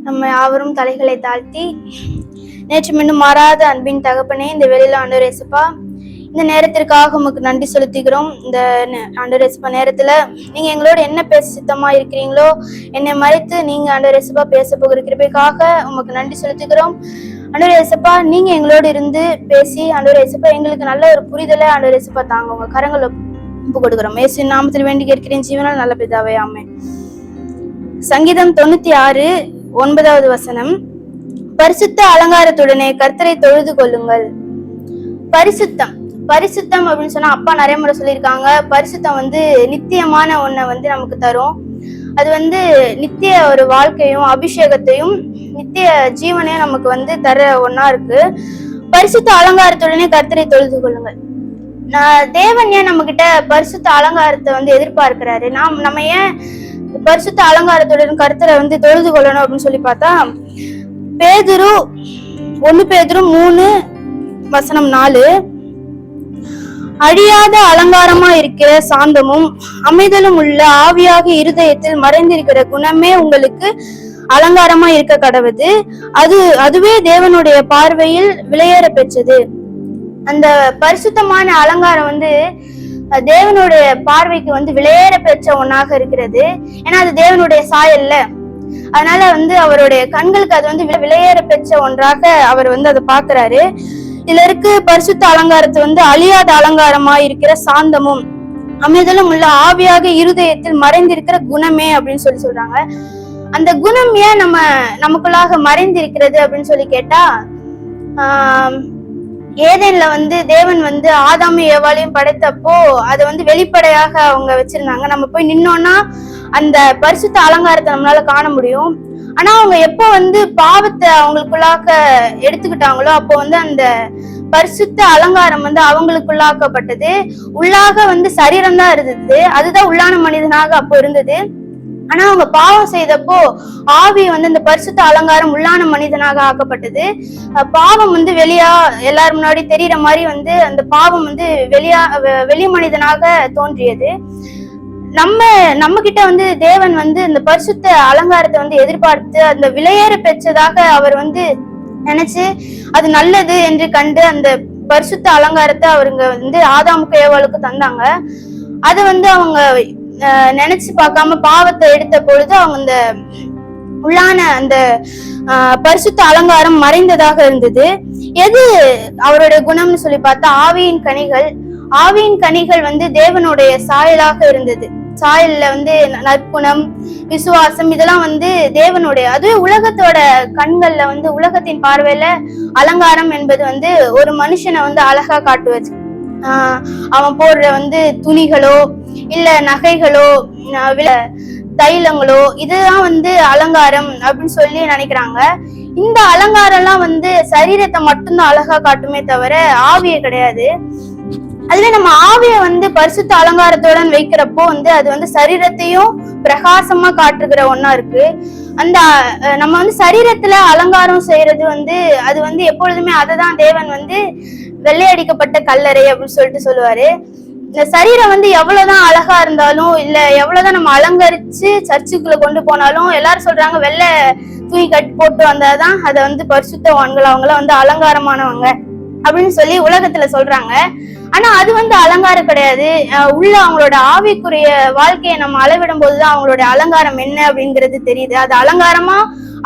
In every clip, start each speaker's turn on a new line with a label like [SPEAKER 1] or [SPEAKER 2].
[SPEAKER 1] நம்ம யாவரும் தலைகளை தாழ்த்தி, நேற்று மீண்டும் மாறாத அன்பின் தகப்பனே, இந்த வேளையில ஆண்டவர் இயேசுப்பா, இந்த நேரத்திற்காக உமக்கு நன்றி செலுத்துகிறோம். இந்த ஆண்டவர் இயேசுப்பா நேரத்துல நீங்க எங்களோட என்ன பேச சித்தமா இருக்கிறீங்களோ என்னை மறைத்து நீங்க ஆண்டவர் இயேசுப்பா பேச போகிற கிருபைக்காக உமக்கு நன்றி செலுத்துகிறோம். ஆண்டவர் இயேசுப்பா, நீங்க எங்களோட இருந்து பேசி ஆண்டவர் இயேசுப்பா எங்களுக்கு நல்ல ஒரு புரிதலை ஆண்டவர் இயேசுப்பா தாங்க. உங்க கரங்களை ஒப்பு கொடுக்கிறோம். இயேசுவின் நாமத்தில் வேண்டி கேட்கிறேன் ஜீவனால் நல்ல பிதாவே, ஆமென். சங்கீதம் 96:9 பரிசுத்த அலங்காரத்துடனே கர்த்தரை தொழுது கொள்ளுங்கள். பரிசுத்தம் பரிசுத்தம் அப்படின்னு சொன்னா அப்பா நிறைய முறை சொல்லியிருக்காங்க. பரிசுத்தம் நித்தியமான ஒன்றை நமக்கு தரும். அது நித்திய ஒரு வாழ்க்கையும் அபிஷேகத்தையும் நித்திய ஜீவனையும் நமக்கு தர ஒன்னா இருக்கு. பரிசுத்த அலங்காரத்துடனே கர்த்தரை தொழுது கொள்ளுங்கள். தேவன் ஏன் நம்ம கிட்ட பரிசுத்த அலங்காரத்தை எதிர்பார்க்கிறாரு? நம்ம ஏன் பரிசுத்த அலங்காரத்துடன் கர்த்தரை தொழுது கொள்ளணும் அப்படின்னு சொல்லி பார்த்தா, 1 பேதுரு 3:4 அழியாத அலங்காரமா இருக்கிற சாந்தமும் அமைதலும் உள்ள ஆவியாக இருதயத்தில் மறைந்திருக்கிற குணமே உங்களுக்கு அலங்காரமா இருக்க கடவுது. அதுவே தேவனுடைய பார்வையில் விலையேற பெற்றது. அந்த பரிசுத்தமான அலங்காரம் தேவனுடைய பார்வைக்கு விலையேற பெற்ற ஒன்னாக இருக்கிறது. ஏன்னா அது தேவனுடைய சாயல்ல. அதனால அவருடைய கண்களுக்கு அது விலையேற பெற்ற ஒன்றாக அவர் அதை பாக்குறாரு. இதுல இருக்கு பரிசுத்த அலங்காரத்தை அழியாத அலங்காரமா இருக்கிற சாந்தமும் அமைதலும் உள்ள ஆவியாக இருதயத்தில் மறைந்திருக்கிற குணமே அப்படின்னு சொல்றாங்க. அந்த குணம் ஏன் நமக்குள்ளாக மறைந்திருக்கிறது அப்படின்னு சொல்லி கேட்டா, ஏதேன்ல தேவன் ஆதாமும் ஏவாளையும் படைத்தப்போ அதை வெளிப்படையாக அவங்க வச்சிருந்தாங்க. நம்ம போய் நின்னோம்னா அந்த பரிசுத்த அலங்காரத்தை நம்மளால காண முடியும். ஆனா அவங்க எப்போ பாவத்தை அவங்களுக்குள்ளாக எடுத்துக்கிட்டாங்களோ அப்போ அந்த பரிசுத்த அலங்காரம் அவங்களுக்குள்ளாக்கப்பட்டது. உள்ளாக சரீரம் தான் இருந்தது, அதுதான் உள்ளான மனிதனாக அப்போ இருந்தது. ஆனா அவங்க பாவம் செய்தப்போ ஆவி அந்த பரிசுத்த அலங்காரம் உள்ளான மனிதனாக ஆக்கப்பட்டது. பாவம் வெளியா எல்லாரும் முன்னாடி தெரியற மாதிரி அந்த பாவம் வெளி மனிதனாக தோன்றியது. நம்ம கிட்ட தேவன் இந்த பரிசுத்த அலங்காரத்தை எதிர்பார்த்து அந்த விலையேற பெற்றதாக அவர் நினைச்சு அது நல்லது என்று கண்டு அந்த பரிசுத்த அலங்காரத்தை அவருங்க ஆதாமுக்கு ஏவாளுக்கு தந்தாங்க. அது அவங்க நினைச்சு பார்க்காம பாவத்தை எடுத்த பொழுது அவங்க அந்த உள்ளான அந்த பரிசுத்த அலங்காரம் மறைந்ததாக இருந்தது. எது அவருடைய குணம்னு சொல்லி பார்த்தா ஆவியின் கனிகள் தேவனுடைய சாயலாக இருந்தது. சாயல்ல நற்குணம், விசுவாசம் இதெல்லாம் தேவனுடைய, அதுவே உலகத்தோட கண்கள்ல உலகத்தின் பார்வையில அலங்காரம் என்பது ஒரு மனுஷனை அழகா காட்டுவது. அவன் போடுற துணிகளோ இல்ல நகைகளோ தைலங்களோ இதுதான் அலங்காரம் அப்படின்னு சொல்லி நினைக்கிறாங்க. இந்த அலங்காரம் எல்லாம் சரீரத்தை மட்டும்தான் அழகா காட்டுமே தவிர ஆவிய கிடையாது. அதுவே நம்ம ஆவிய பரிசுத்த அலங்காரத்துடன் வைக்கிறப்போ அது சரீரத்தையும் பிரகாசமா காட்டுகிற ஒன்னா இருக்கு. அந்த நம்ம சரீரத்துல அலங்காரம் செய்யறது அது எப்பொழுதுமே அததான் தேவன் வெள்ளையடிக்கப்பட்ட கல்லறை அப்படின்னு சொல்லிட்டு சொல்லுவாரு. இந்த சரீரம் எவ்வளவுதான் அழகா இருந்தாலும் இல்ல எவ்வளவுதான் நம்ம அலங்கரிச்சு சர்ச்சுக்குள்ள கொண்டு போனாலும் எல்லாரும் சொல்றாங்க வெள்ளை துணி கட்டி போட்டு வந்தாதான் அதை பரிசுத்தவான்கள் அவங்கள அலங்காரமானவங்க அப்படின்னு சொல்லி உலகத்துல சொல்றாங்க. ஆனா அது அலங்காரம் கிடையாது. உள்ள அவங்களோட ஆவிக்குரிய வாழ்க்கையை நம்ம அளவிடும் போதுதான் அவங்களோட அலங்காரம் என்ன அப்படிங்கிறது தெரியுது. அது அலங்காரமா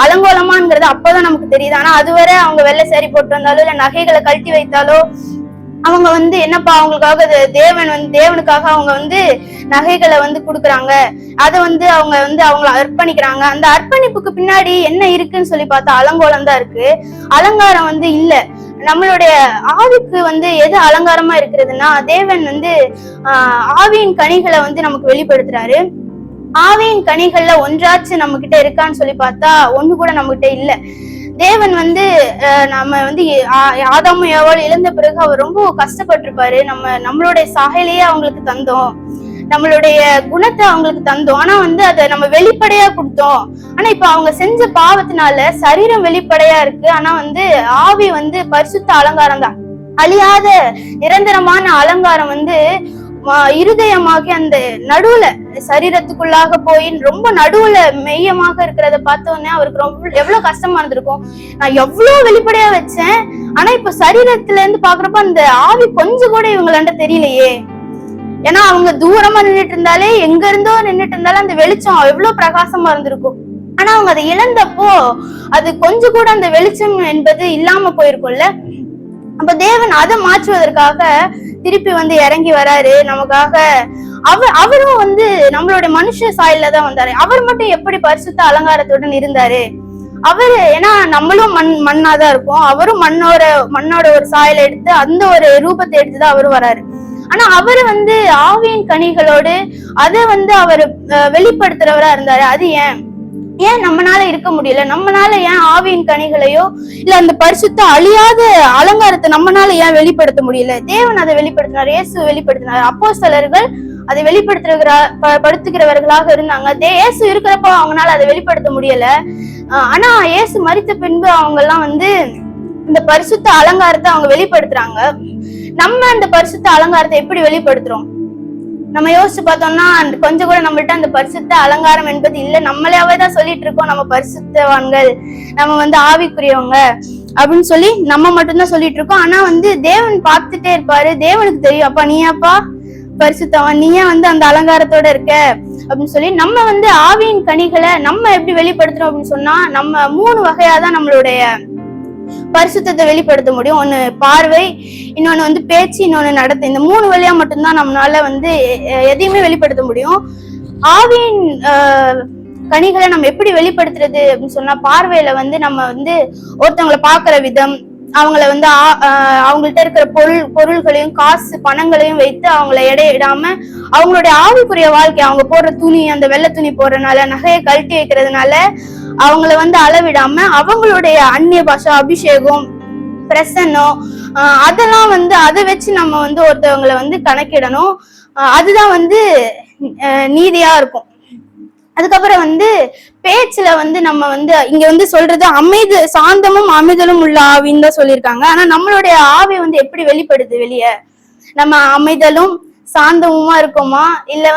[SPEAKER 1] அலங்கோலமாங்கிறது அப்பதான் நமக்கு தெரியுது. ஆனா அதுவரை அவங்க வெள்ளை சேரி போட்டு வந்தாலோ இல்ல நகைகளை கழட்டி வைத்தாலோ அவங்க என்னப்பா அவங்களுக்காக தேவனுக்காக அவங்க நகைகளை கொடுக்குறாங்க. அதை அவங்க அவங்கள அர்ப்பணிக்கிறாங்க. அந்த அர்ப்பணிப்புக்கு பின்னாடி என்ன இருக்குன்னு சொல்லி பார்த்தா அலங்கோலம் தான் இருக்கு, அலங்காரம் இல்ல. நம்மளுடைய ஆவிக்கு எது அலங்காரமா இருக்கிறதுனா தேவன் ஆவியின் கனிகளை நமக்கு வெளிப்படுத்துறாரு. ஆவியின் கனிகள்ல ஒன்றாச்சு நம்ம கிட்ட இருக்கான்னு சொல்லி பார்த்தா ஒண்ணு கூட நம்ம கிட்ட இல்ல. தேவன் நம்ம ஆதாமும் ஏவாளும் இழந்த பிறகு அவர் ரொம்ப கஷ்டப்பட்டிருப்பாரு. நம்மளுடைய சாயலையே அவங்களுக்கு தந்தோம், நம்மளுடைய குணத்தை அவங்களுக்கு தந்தோம். ஆனா அதை நம்ம வெளிப்படையா கொடுத்தோம். ஆனா இப்ப அவங்க செஞ்ச பாவத்தினால சரீரம் வெளிப்படையா இருக்கு. ஆனா ஆவி பரிசுத்த அலங்காரம் தான், அழியாத நிரந்தரமான அலங்காரம் இருதயமாகி அந்த நடுவுல சரீரத்துக்குள்ளாக போய் ரொம்ப நடுவுல மெய்யமாக இருக்கிறத பார்த்தோன்னே அவருக்கு ரொம்ப எவ்வளவு கஷ்டமா இருந்திருக்கும். நான் எவ்வளவு வெளிப்படையா வச்சேன், ஆனா இப்ப சரீரத்துல இருந்து பாக்குறப்ப அந்த ஆவி கொஞ்சம் கூட இவங்களாண்ட தெரியலையே. ஏன்னா அவங்க தூரமா நின்றுட்டு இருந்தாலே, எங்க இருந்தோ நின்றுட்டு இருந்தாலும் அந்த வெளிச்சம் எவ்வளவு பிரகாசமா இருந்திருக்கும். ஆனா அவங்க அதை இழந்தப்போ அது கொஞ்சம் கூட அந்த வெளிச்சம் என்பது இல்லாம போயிருக்கும்ல. அப்ப தேவன் அதை மாற்றுவதற்காக திருப்பி இறங்கி வராரு நமக்காக. அவரும் நம்மளுடைய மனுஷ சாயல்ல தான் வந்தாரு. அவர் மட்டும் எப்படி பரிசுத்த அலங்காரத்துடன் இருந்தாரு? அவரு ஏன்னா நம்மளும் மண்ணாதான் இருப்போம், அவரும் மண்ணோட ஒரு சாயலை எடுத்து அந்த ஒரு ரூபத்தை எடுத்துதான் அவரும் வராரு. ஆனா அவரு ஆவியின் கனிகளோடு அதை அவரு வெளிப்படுத்துறவரா இருந்தாரு. அது ஏன் நம்மனால இருக்க முடியல? நம்மனால ஏன் ஆவியின் கனிகளையோ இல்ல அந்த பரிசுத்த அழியாத அலங்காரத்தை நம்மனால ஏன் வெளிப்படுத்த முடியல? தேவன் அதை வெளிப்படுத்தினார், இயேசு வெளிப்படுத்தினார், அப்போஸ்தலர்கள் அதை படுத்துகிறவர்களாக இருந்தாங்க. இயேசு இருக்கிறப்போ அவங்களால அதை வெளிப்படுத்த முடியல. ஆனா இயேசு மரித்த பின்பு அவங்க எல்லாம் இந்த பரிசுத்த அலங்காரத்தை அவங்க வெளிப்படுத்துறாங்க. நம்ம அந்த பரிசுத்த அலங்காரத்தை எப்படி வெளிப்படுத்துறோம்? நம்ம யோசிச்சு பார்த்தோம்னா கொஞ்சம் கூட நம்மள்ட்ட அந்த பரிசுத்த அலங்காரம் என்பது இல்ல. நம்மளாவே தான் சொல்லிட்டு இருக்கோம் நம்ம பரிசுத்தவான்கள், நம்ம ஆவிக்குரியவங்க அப்படின்னு சொல்லி நம்ம மட்டும்தான் சொல்லிட்டு இருக்கோம். ஆனா தேவன் பார்த்துட்டே இருப்பாரு. தேவனுக்கு தெரியும், அப்பா நீயாப்பா பரிசுத்தவன், நீயே அந்த அலங்காரத்தோட இருக்க அப்படின்னு சொல்லி நம்ம ஆவியின் கனிகளை நம்ம எப்படி வெளிப்படுத்துறோம் அப்படின்னு சொன்னா, நம்ம 3 வகையாதான் நம்மளுடைய பரிசுத்தத்தை வெளிப்படுத்த முடியும். ஒண்ணு பார்வை, இன்னொன்னு பேச்சு, இன்னொன்னு நடத்தை. இந்த 3 வழியா மட்டும்தான் நம்மளால எதையுமே வெளிப்படுத்த முடியும். ஆவியின் கனிகளை நம்ம எப்படி வெளிப்படுத்துறது அப்படின்னு சொன்னா, பார்வையில நம்ம ஒருத்தவங்களை பாக்குற விதம், அவங்கள அவங்கள்ட்ட இருக்கிற பொருள்களையும் காசு பணங்களையும் வைத்து அவங்கள இடையிடாம அவங்களுடைய ஆவிக்குரிய வாழ்க்கை, அவங்க போடுற துணி, அந்த வெள்ளை துணி போடுறதுனால, நகையை கழட்டி வைக்கிறதுனால அவங்கள அளவிடாம அவங்களுடைய அந்நிய பாஷா, அபிஷேகம், பிரசன்னம், அதெல்லாம் அதை வச்சு நம்ம ஒருத்தவங்களை கணக்கிடணும். அதுதான் நீதியா இருக்கும். அதுக்கப்புறம் பேச்சுல நம்ம இங்க சொல்றது சாந்தமும் அமைதலும் உள்ள ஆவின்னு தான் சொல்லியிருக்காங்க. ஆனா நம்மளுடைய ஆவி எப்படி வெளிப்படுது வெளிய? நம்ம அமைதலும் சாந்தமுமா இருக்கோமா, இல்ல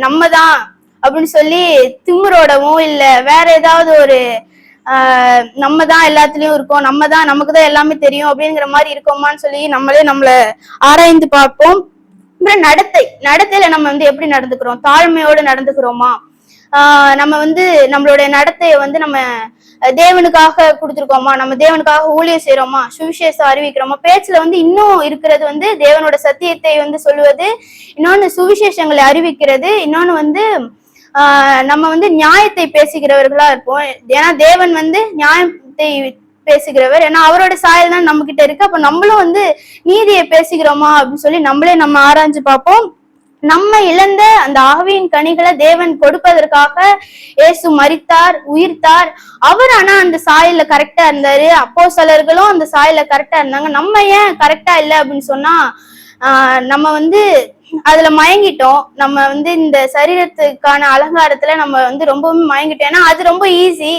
[SPEAKER 1] நம்மதான் அப்படின்னு சொல்லி திமிரோடவும் இல்ல வேற ஏதாவது ஒரு நம்ம தான் எல்லாத்துலயும் இருக்கோம், நமக்குதான் எல்லாமே தெரியும் அப்படிங்கிற மாதிரி இருக்கோமான்னு சொல்லி நம்மள ஆராய்ந்து பார்ப்போம். அப்புறம் நடத்தையில நம்ம எப்படி நடந்துக்கிறோம்? தாழ்மையோடு நடந்துக்கிறோமா? நம்ம நம்மளுடைய நடத்தைய நம்ம தேவனுக்காக கொடுத்துருக்கோமா? நம்ம தேவனுக்காக ஊழியம் செய்யறோமா? சுவிசேஷம் அறிவிக்கிறோமா? பேச்சுல இன்னும் இருக்கிறது தேவனோட சத்தியத்தை சொல்லுவது, இன்னொன்னு சுவிசேஷங்களை அறிவிக்கிறது, இன்னொன்னு நம்ம நியாயத்தை பேசுகிறவர்களா இருப்போம். ஏன்னா தேவன் நியாயத்தை பேசுகிறவர், ஏன்னா அவரோட சாயல் தான் நம்ம கிட்ட இருக்கு. அப்ப நம்மளும் நீதியை பேசுகிறோமா அப்படின்னு சொல்லி நம்ம ஆராய்ஞ்சு பார்ப்போம். நம்ம இழந்த அந்த ஆவியின் கனிகளை தேவன் கொடுப்பதற்காக இயேசு மரித்தார், உயிர்த்தார். அவர் ஆனா அந்த சாயல்ல கரெக்டா இருந்தாரு. அப்போஸ்தலர்களும் அந்த சாயல்ல கரெக்டா இருந்தாங்க. நம்ம ஏன் கரெக்டா இல்லை அப்படின்னு சொன்னா, நம்ம அதுல மயங்கிட்டோம். நம்ம இந்த சரீரத்துக்கான அலங்காரத்துல நம்ம ரொம்பவுமே மயங்கிட்டோம். ஏன்னா அது ரொம்ப ஈஸி.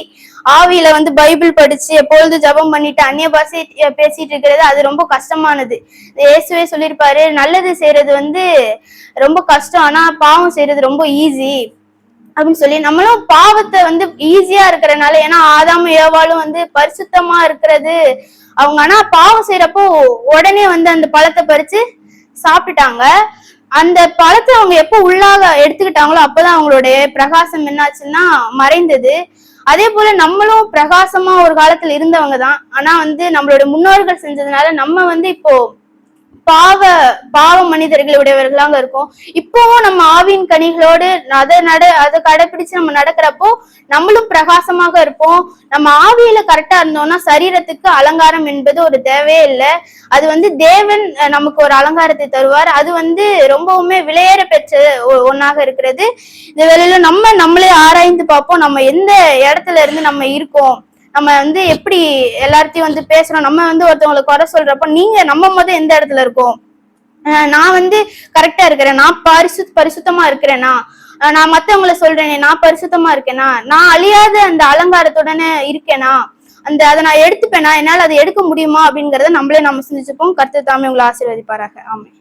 [SPEAKER 1] ஆவியில பைபிள் படிச்சு எப்பொழுது ஜபம் பண்ணிட்டு அந்நிய பாஷை பேசிட்டு இருக்கிறது அது ரொம்ப கஷ்டமானது. இயேசுவே சொல்லியிருப்பாரு, நல்லது செய்யறது ரொம்ப கஷ்டம், ஆனா பாவம் செய்யறது ரொம்ப ஈஸி அப்படின்னு சொல்லி. நம்மளும் பாவத்தை ஈஸியா இருக்கிறனால, ஏன்னா ஆதாம் ஏவாளும் பரிசுத்தமா இருக்கிறது அவங்க, ஆனா பாவம் செய்யறப்போ உடனே அந்த பழத்தை பறிச்சு சாப்பிட்டுட்டாங்க. அந்த பழத்தை அவங்க எப்ப உள்ளாக எடுத்துக்கிட்டாங்களோ அப்பதான் அவங்களுடைய பிரகாசம் என்னாச்சுன்னா மறைந்தது. அதே போல நம்மளும் பிரகாசமா ஒரு காலத்துல இருந்தவங்க தான். ஆனா நம்மளோட முன்னோர்கள் செஞ்சதுனால நம்ம இப்போ பாவ மனிதர்களுடையவர்களாக இருக்கும். இப்பவும் நம்ம ஆவியின் கனிகளோடு அதை கடைபிடிச்சு நம்ம நடக்கிறப்போ நம்மளும் பிரகாசமாக இருப்போம். நம்ம ஆவியில கரெக்டா இருந்தோம்னா சரீரத்துக்கு அலங்காரம் என்பது ஒரு தேவையே இல்லை. அது தேவன் நமக்கு ஒரு அலங்காரத்தை தருவார். அது ரொம்பவுமே விலையேற பெற்ற ஒன்னாக இருக்கிறது. இந்த வேளையில நம்மளே ஆராய்ந்து பார்ப்போம், நம்ம எந்த இடத்துல இருந்து நம்ம இருக்கோம், நம்ம எப்படி எல்லார்த்தையும் பேசுறோம். நம்ம ஒருத்தவங்களை குறை சொல்றப்ப நம்ம எந்த இடத்துல இருக்கோம்? நான் கரெக்டா இருக்கிறேன், நான் பரிசுத்தமா இருக்கிறேனா, நான் மத்தவங்களை சொல்றேனே நான் பரிசுத்தமா இருக்கேனா, நான் அழியாத அந்த அலங்காரத்துடனே இருக்கேனா, அதை நான் எடுத்துப்பேனா, என்னால அதை எடுக்க முடியுமா அப்படிங்கறத நம்ம சிந்திச்சுப்போம். கர்த்தர் தாமே உங்களை ஆசீர்வதிப்பாராக. ஆமென்.